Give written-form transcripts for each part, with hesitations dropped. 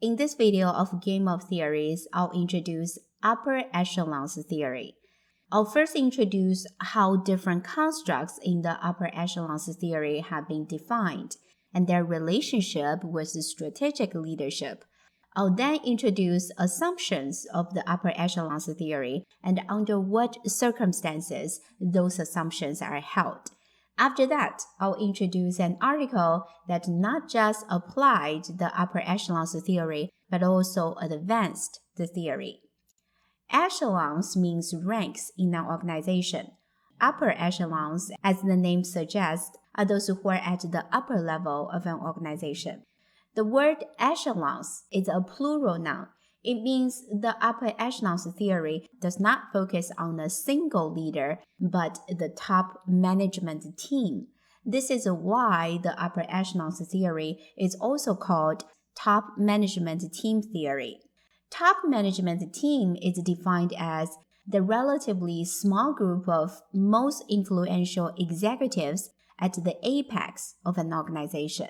In this video of Game of Theories, I'll introduce upper echelons theory. I'll first introduce how different constructs in the upper echelons theory have been defined and their relationship with strategic leadership. I'll then introduce assumptions of the upper echelons theory and under what circumstances those assumptions are held. After that, I'll introduce an article that not just applied the upper echelons theory, but also advanced the theory. Echelons means ranks in an organization. Upper echelons, as the name suggests, are those who are at the upper level of an organization. The word echelons is a plural noun. It means the upper echelons theory does not focus on a single leader, but the top management team. This is why the upper echelons theory is also called top management team theory. Top management team is defined as the relatively small group of most influential executives at the apex of an organization.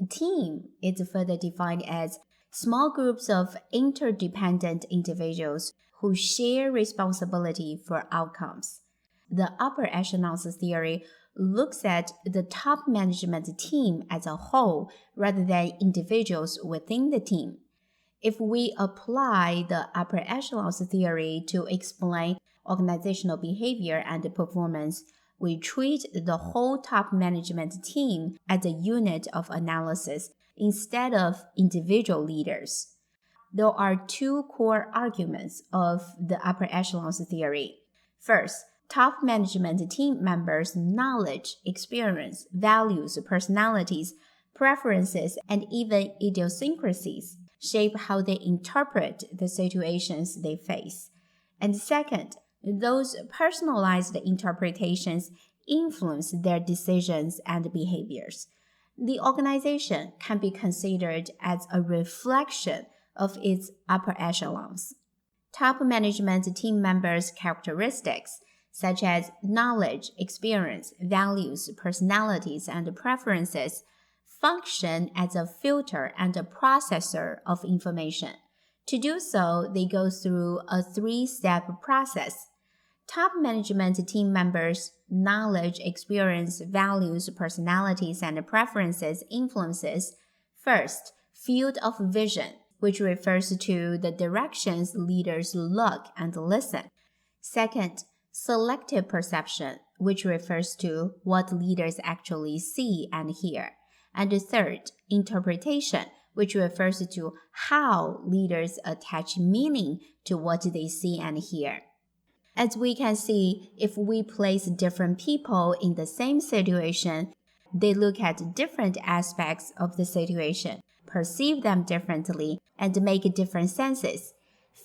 Team is further defined as small groups of interdependent individuals who share responsibility for outcomes. The upper echelons theory looks at the top management team as a whole rather than individuals within the team. If we apply the upper echelons theory to explain organizational behavior and performance, we treat the whole top management team as a unit of analysis instead of individual leaders. There are two core arguments of the upper echelons theory. First, top management team members' knowledge, experience, values, personalities, preferences, and even idiosyncrasies shape how they interpret the situations they face. And second, those personalized interpretations influence their decisions and behaviors. The organization can be considered as a reflection of its upper echelons. Top management team members' characteristics, such as knowledge, experience, values, personalities, and preferences, function as a filter and a processor of information. To do so, they go through a three-step process. Top management team members' knowledge, experience, values, personalities, and preferences influences. First, field of vision, which refers to the directions leaders look and listen. Second, selective perception, which refers to what leaders actually see and hear. And third, interpretation, which refers to how leaders attach meaning to what they see and hear. As we can see, if we place different people in the same situation, they look at different aspects of the situation, perceive them differently, and make different senses.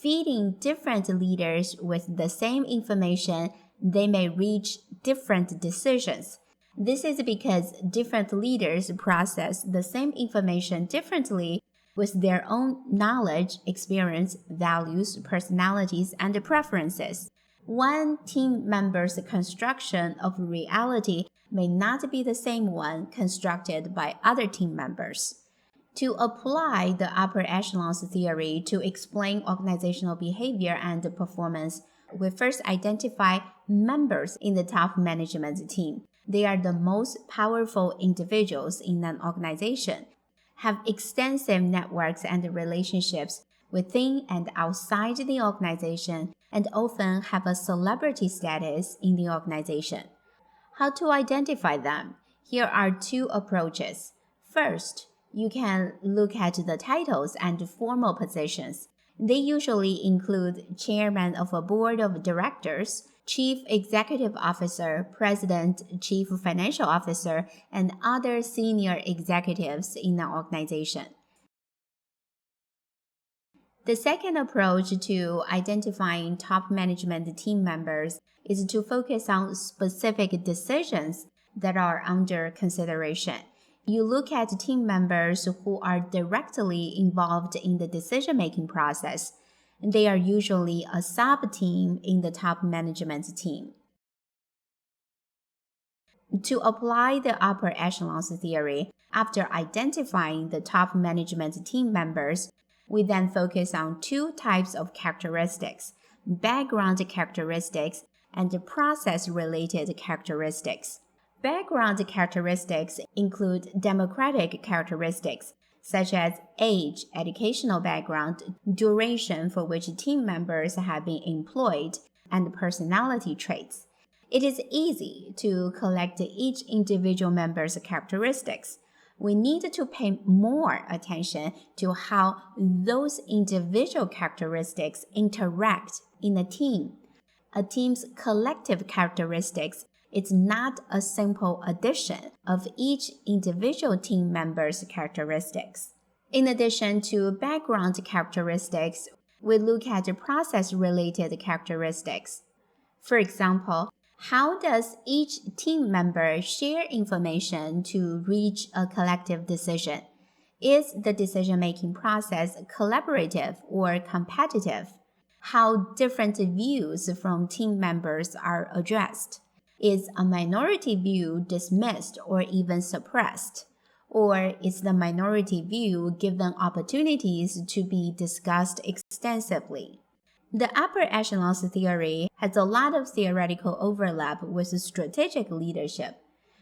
Feeding different leaders with the same information, they may reach different decisions. This is because different leaders process the same information differently with their own knowledge, experience, values, personalities, and preferences. One team member's construction of reality may not be the same one constructed by other team members. To apply the upper echelons theory to explain organizational behavior and performance, we first identify members in the top management team. They are the most powerful individuals in an organization, have extensive networks and relationships within and outside the organization, and often have a celebrity status in the organization. How to identify them? Here are two approaches. First, you can look at the titles and formal positions. They usually include chairman of a board of directors, chief executive officer, president, chief financial officer, and other senior executives in an organization. The second approach to identifying top management team members is to focus on specific decisions that are under consideration. You look at team members who are directly involved in the decision-making process. They are usually a sub-team in the top management team. To apply the upper echelons theory, After identifying the top management team members, we then focus on two types of characteristics: background characteristics and process-related characteristics. Background characteristics include democratic characteristics, such as age, educational background, duration for which team members have been employed, and personality traits. It is easy to collect each individual member's characteristics. We need to pay more attention to how those individual characteristics interact in a team. A team's collective characteristics is not a simple addition of each individual team member's characteristics. In addition to background characteristics, we look at process-related characteristics. For example, how does each team member share information to reach a collective decision? Is the decision-making process collaborative or competitive? How different views from team members are addressed? Is a minority view dismissed or even suppressed? Or is the minority view given opportunities to be discussed extensively? The upper echelons theory has a lot of theoretical overlap with strategic leadership.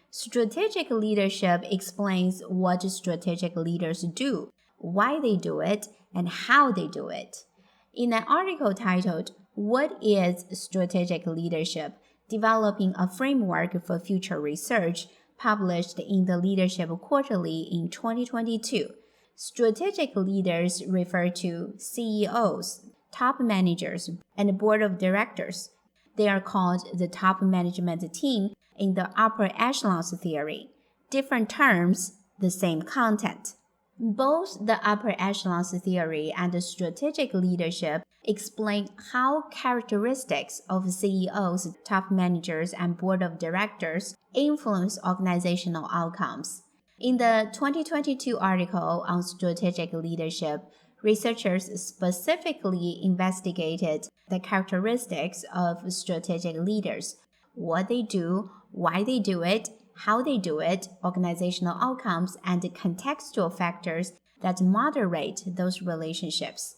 Strategic leadership explains what strategic leaders do, why they do it, and how they do it. In an article titled, "What is Strategic Leadership? Developing a Framework for Future Research," published in the Leadership Quarterly in 2022, strategic leaders refer to CEOs, top managers, and board of directors. They are called the top management team in the upper echelons theory. Different terms, the same content. Both the upper echelons theory and the strategic leadership explain how characteristics of CEOs, top managers, and board of directors influence organizational outcomes. In the 2022 article on strategic leadership, researchers specifically investigated the characteristics of strategic leaders, what they do, why they do it, how they do it, organizational outcomes, and contextual factors that moderate those relationships.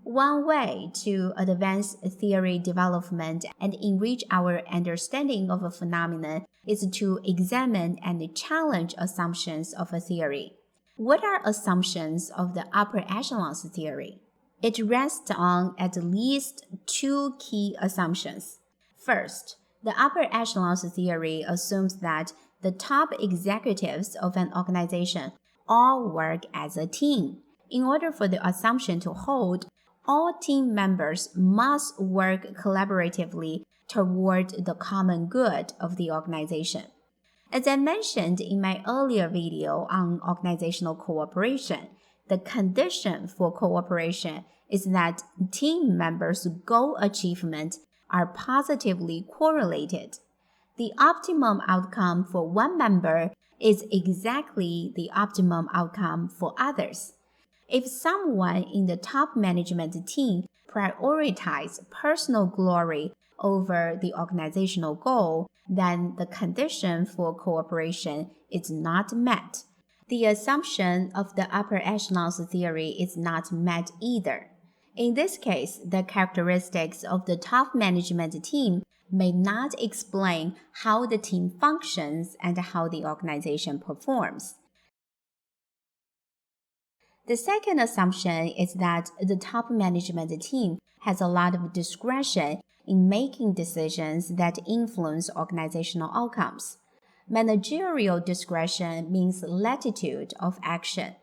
One way to advance theory development and enrich our understanding of a phenomenon is to examine and challenge assumptions of a theory. What are assumptions of the upper echelons theory? It rests on at least two key assumptions. First, the upper echelons theory assumes that the top executives of an organization all work as a team. In order for the assumption to hold, all team members must work collaboratively toward the common good of the organization. As I mentioned in my earlier video on organizational cooperation, the condition for cooperation is that team members' goal achievement are positively correlated. The optimum outcome for one member is exactly the optimum outcome for others. If someone in the top management team prioritizes personal glory over the organizational goal, then the condition for cooperation is not met. The assumption of the upper echelons theory is not met either. In this case, the characteristics of the top management team may not explain how the team functions and how the organization performs. The second assumption is that the top management team has a lot of discretion in making decisions that influence organizational outcomes. Managerial discretion means latitude of action.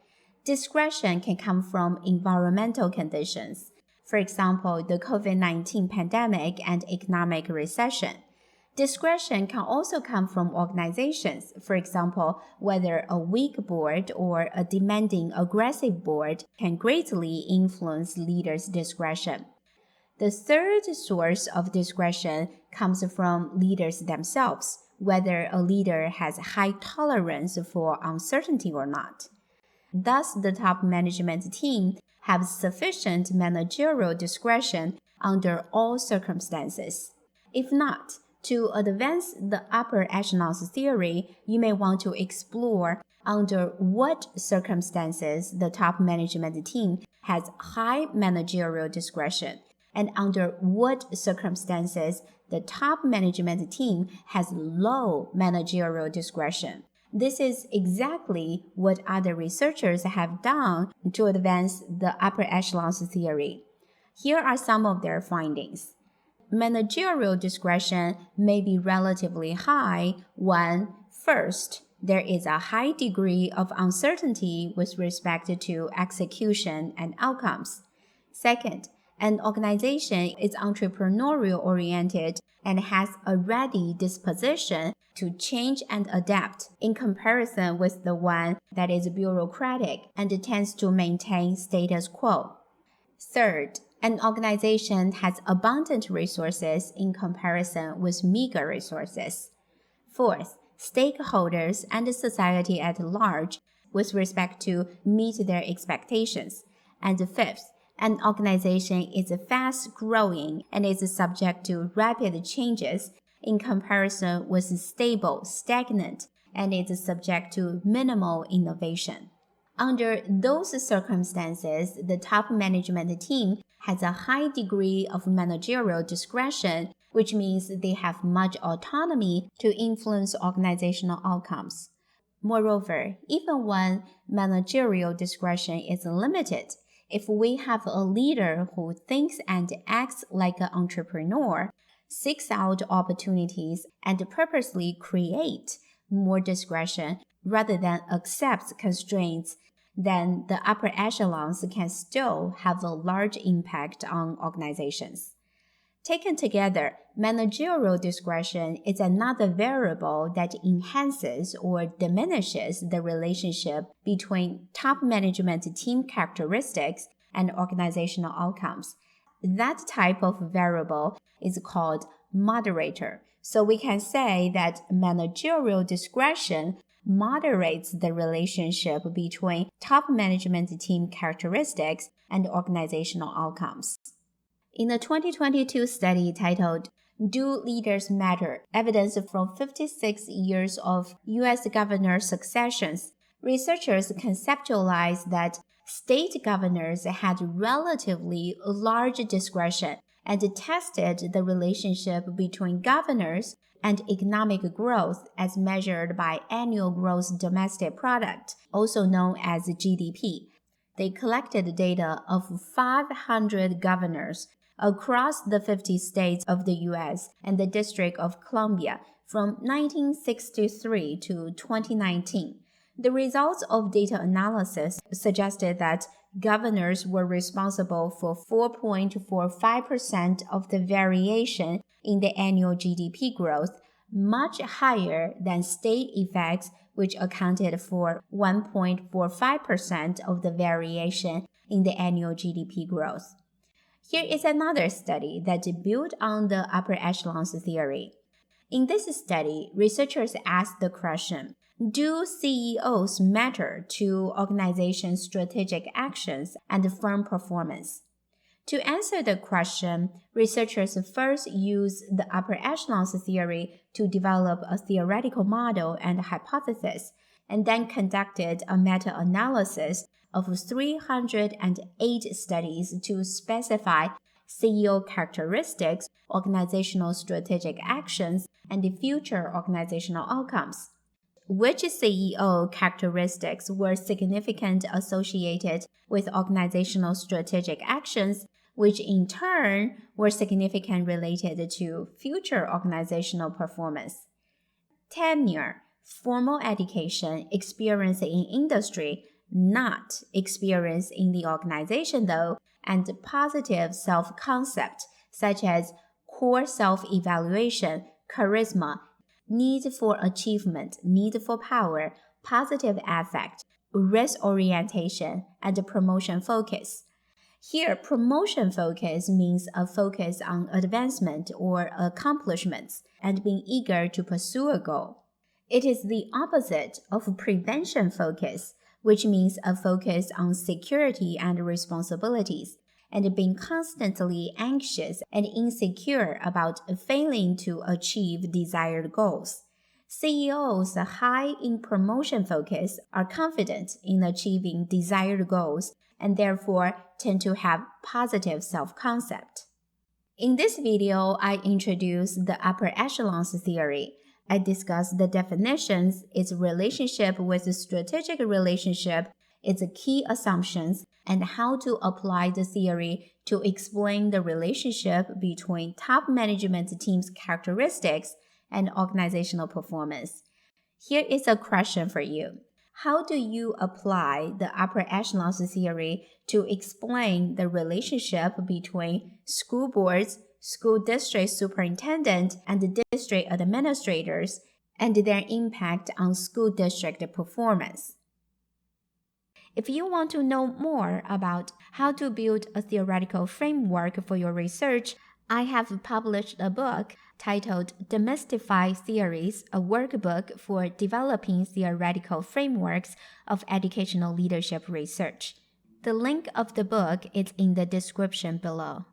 Discretion can come from environmental conditions, for example, the COVID-19 pandemic and economic recession. Discretion can also come from organizations, for example, whether a weak board or a demanding, aggressive board can greatly influence leaders' discretion. The third source of discretion comes from leaders themselves, whether a leader has high tolerance for uncertainty or not. Thus, the top management team have sufficient managerial discretion under all circumstances. If not, to advance the upper echelons theory, you may want to explore under what circumstances the top management team has high managerial discretion, and under what circumstances the top management team has low managerial discretion. This is exactly what other researchers have done to advance the upper echelons theory. Here are some of their findings. Managerial discretion may be relatively high when, first, there is a high degree of uncertainty with respect to execution and outcomes. Second, an organization is entrepreneurial oriented and has a ready disposition to change and adapt in comparison with the one that is bureaucratic and tends to maintain status quo. Third, an organization has abundant resources in comparison with meager resources. Fourth, stakeholders and society at large with respect to meet their expectations. And fifth, an organization is fast growing and is subject to rapid changes in comparison with stable, stagnant, and is subject to minimal innovation. Under those circumstances, the top management team has a high degree of managerial discretion, which means they have much autonomy to influence organizational outcomes. Moreover, even when managerial discretion is limited, if we have a leader who thinks and acts like an entrepreneur, seeks out opportunities, and purposely create more discretion rather than accepts constraints, then the upper echelons can still have a large impact on organizations. Taken together, managerial discretion is another variable that enhances or diminishes the relationship between top management team characteristics and organizational outcomes. That type of variable is called moderator. So we can say that managerial discretion moderates the relationship between top management team characteristics and organizational outcomes. In a 2022 study titled Do Leaders Matter? Evidence from 56 years of U.S. governor successions, researchers conceptualized that state governors had relatively large discretion and tested the relationship between governors and economic growth as measured by annual gross domestic product, also known as GDP. They collected data of 500 governors across the 50 states of the U.S. and the District of Columbia from 1963 to 2019. The results of data analysis suggested that governors were responsible for 4.45% of the variation in the annual GDP growth, much higher than state effects, which accounted for 1.45% of the variation in the annual GDP growth. Here is another study that built on the upper echelons theory. In this study, researchers asked the question, do CEOs matter to organizations' strategic actions and firm performance? To answer the question, researchers first used the upper echelons theory to develop a theoretical model and hypothesis, and then conducted a meta-analysis of 308 studies to specify CEO characteristics, organizational strategic actions, and future organizational outcomes. Which CEO characteristics were significantly associated with organizational strategic actions, which in turn were significantly related to future organizational performance? Tenure, formal education, experience in industry, not experience in the organization though, and positive self-concept, such as core self-evaluation, charisma, need for achievement, need for power, positive affect, risk orientation, and promotion focus. Here, promotion focus means a focus on advancement or accomplishments and being eager to pursue a goal. It is the opposite of prevention focus, which means a focus on security and responsibilities, and being constantly anxious and insecure about failing to achieve desired goals. CEOs high in promotion focus are confident in achieving desired goals and therefore tend to have positive self-concept. In this video, I introduce the upper echelons theory. I discuss the definitions, its relationship with the strategic relationship, its key assumptions, and how to apply the theory to explain the relationship between top management team's characteristics and organizational performance. Here is a question for you. How do you apply the upper echelons theory to explain the relationship between school boards, school district superintendent, and the district administrators, and their impact on school district performance? If you want to know more about how to build a theoretical framework for your research, I have published a book titled Demystify Theories, a workbook for developing theoretical frameworks of educational leadership research. The link of the book is in the description below.